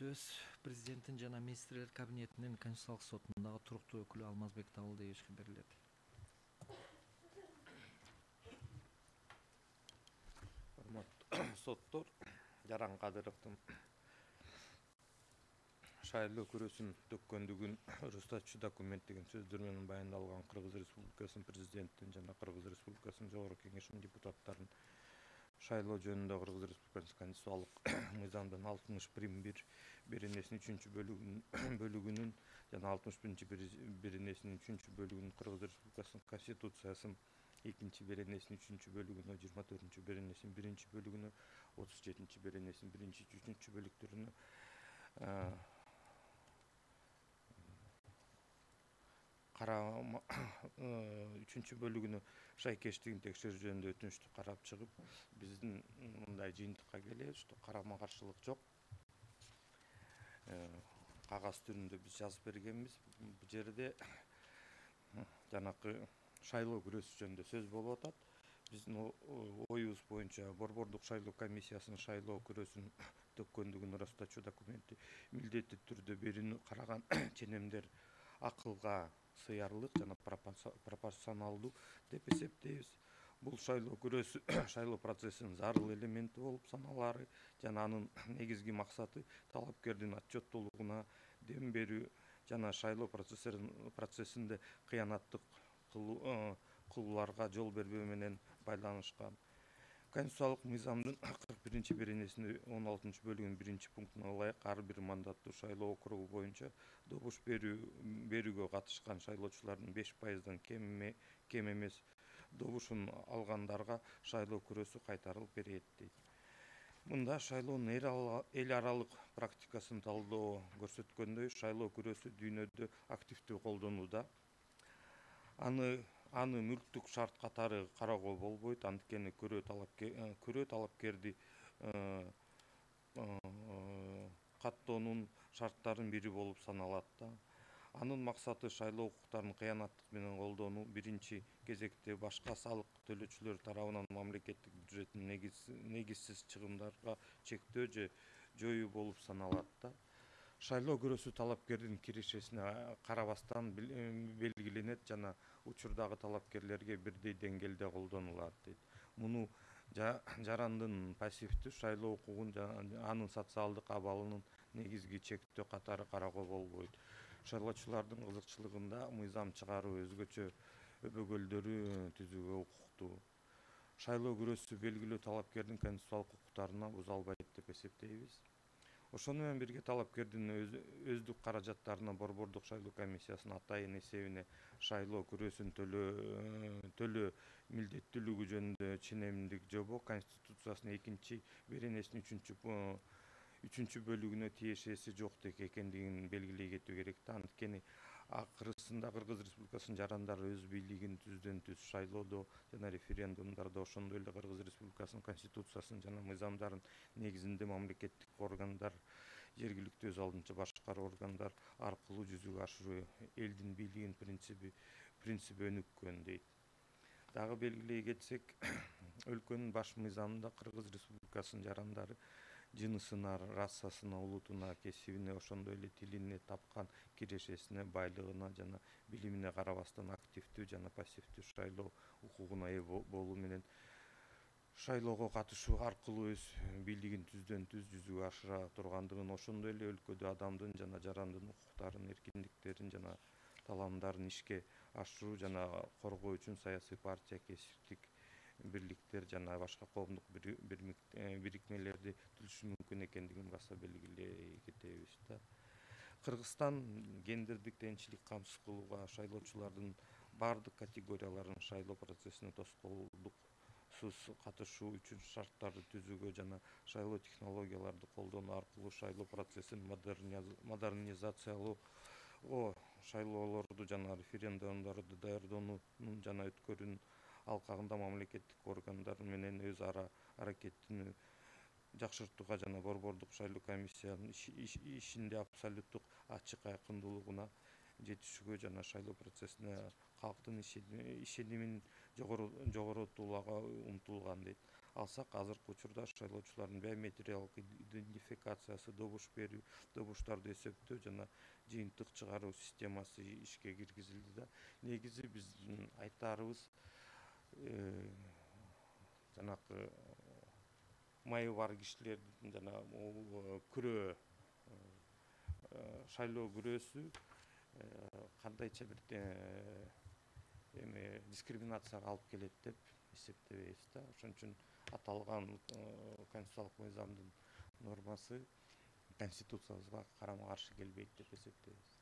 сөз президенттин жана министрлер кабинетинин Конституциялык сотундагы туруктуу өкүлү Алмазбек Табылдиевичке берилет. Урматтуу соттор, Жаран Кадыровдун шайлоо күрөсүн төккөндүгүн ырастачуу документ деген сөздөр менен баяндалган Кыргыз Республикасынын президентин жана Кыргыз Республикасынын Жогорку Кеңешинин депутаттарын шайлоо жөнүндө Кыргыз Республикасынын конституциялык мыйзамдын 61 беренесинин 3-бөлүгүнүн жана 61 беренесинин 3-бөлүгүнүн Кыргыз Республикасынын конституциясынын 2-беренесинин 3-бөлүгүнө 24-беренесинин 1-бөлүгүнө 37-беренесинин 1-3 бөлүктөрүнө 3-бөлүгүнө шайкештигин текшерүү жөнүндө өтүнүчтү карап чыгып, биздин мындай жыйынтыкка келебиз, что карама каршылык жок. Кагаз түрүндө биз жазып бергенбиз. Бул жерде жанакы шайлоо күрөсү жөнүндө сөз болуп атат. Биздин оюбуз боюнча Борбордук шайлоо комиссиясынын шайлоо күрөсүн төккөндүгүн ырастачуу документи милдеттүү түрдө берүүнү караган ченемдер акылга сыярлык жана пропорционалдуу деп эсептейбиз. Бул шайлоо күрөсү шайлоо процессинин зарыл элементи болуп саналары жана анын негизги максаты талапкердин отчеттуулугуна дем берүү жана шайлоо процессинде кыянаттык кылууларга жол бербөө менен байланышкан. Конституциялык мыйзамдын 41 беренесинин 16-бөлүгүнүн 1-пунктуна ылайык ар бир мандаттуу шайлоо округу боюнча добуш берүүгө катышкан шайлоочулардын 5%-дан кем эмес добушун алгандарга шайлоо күрөсү кайтарылып берилет дейт. Мында шайлоонун эл аралык практикасын талдоо көрсөткөндөй, шайлоо күрөсү дүйнөдө активдүү колдонулууда. Аны мүлктүк шарт катары кароого болбойт, анткени көрөө талапкерди каттоонун шарттарынын бири болуп саналат да. Анын максаты шайлоо укуктарын кыянаттык менен колдонуу, биринчи кезекте башка салык төлөөчүлөр тарабынан мамлекеттик бюджеттин негизсиз чыгымдарга чектөө же жоюу болуп саналат да. Шайлоо күрөсү талапкердин кирешесине карабастан белгиленет жана учурдагы талапкерлерге бирдей деңгээлде колдонулат дейт. Муну жарандын пассивдүү шайлоо укугун жана анын социалдык абалынын негизги чектөө катары кароого болбойт. Шайлоочулардын кызыкчылыгында мыйзам чыгаруу өзгөчө өбөгөлдөрү түзүүгө укуктуу. Шайлоо күрөсү белгилүү талапкердин конституциялык укуктарына буза албайт деп эсептейбиз. Ошону менен бирге талапкердин өздүк каражаттарына Борбордук шайлоо комиссиясынын атайын эсебине шайлоо күрөсүн төлөө милдеттүүлүгү жөнүндө ченемдик жобо Конституциясынын 2-беренесинин 3-бөлүгүнө тиешеси жок экендигин белгилей кетүү керек да. Анткени акырысында Кыргыз Республикасынын жарандары өз бийлигин түздөн-түз шайлоодо жана референдумдарда, ошондой эле Кыргыз Республикасынын Конституциясынын жана мыйзамдарын негизинде мамлекеттик органдар, жергиликтүү өз алдынча башкаруу органдар аркылуу жүзүгө ашыруу элдин бийлигинин принциби өнүккөн дейт. Дагы белгилей кетсек, өлкөнүн баш мыйзамында Кыргыз Республикасынын жарандары жынысына, расасына, улутуна, кесибине, ошондой эле тилине, тапкан кирешесине, байлыгына жана билимине карабастан активдүү жана пассивдүү шайлоо укугуна ээ болуу менен шайлоого катышуу аркылуу өз бийлигин түздөн-түз жүзүгө ашыра тургандыгын, ошондой эле өлкөдө адамдын жана жарандын укуктарын, эркиндиктерин жана таламдарын ишке ашыруу жана коргоо үчүн саясий партия, кесиптик бирликтер жана башка коомдук бирикмелерди түзүшү мүмкүн экендигин баса белгилей кетебиз да. Кыргызстан гендердик теңчилик камсыз кылууга, шайлоочулардын бардык категорияларынын шайлоо процессине тоскоолдуксуз катышуу үчүн шарттарды түзүүгө жана шайлоо технологияларды колдонуу аркылуу шайлоо процессин модернизациялоого, шайлоолорду жана референдумдарды даярдоонун жана өткөрүүнүн алкагында мамлекеттик органдар менен өз аракетин жакшыртууга жана Борбордук шайлоо комиссиянын ишинде абсолюттук ачык айкындуулугуна жетишүүгө жана шайлоо процессине калктын ишенимин жогорутууга умтулган дейт. алсак, азыркы учурда шайлоочулардын биометриялык идентификациясы, добуш берүү, добуштарды эсептөө жана жыйынтык чыгаруу системасы ишке киргизилди да. Негизи биздин айтаарыбыз жанакы майы бар кишилердин жана күрөө шайлоо күрөөсү кандайча бир эме дискриминацияга алып келет деп эсептебейбиз да. Ошон үчүн аталган конституциялык мыйзамдын нормасы конституциябызга карама каршы келбейт деп эсептейбиз.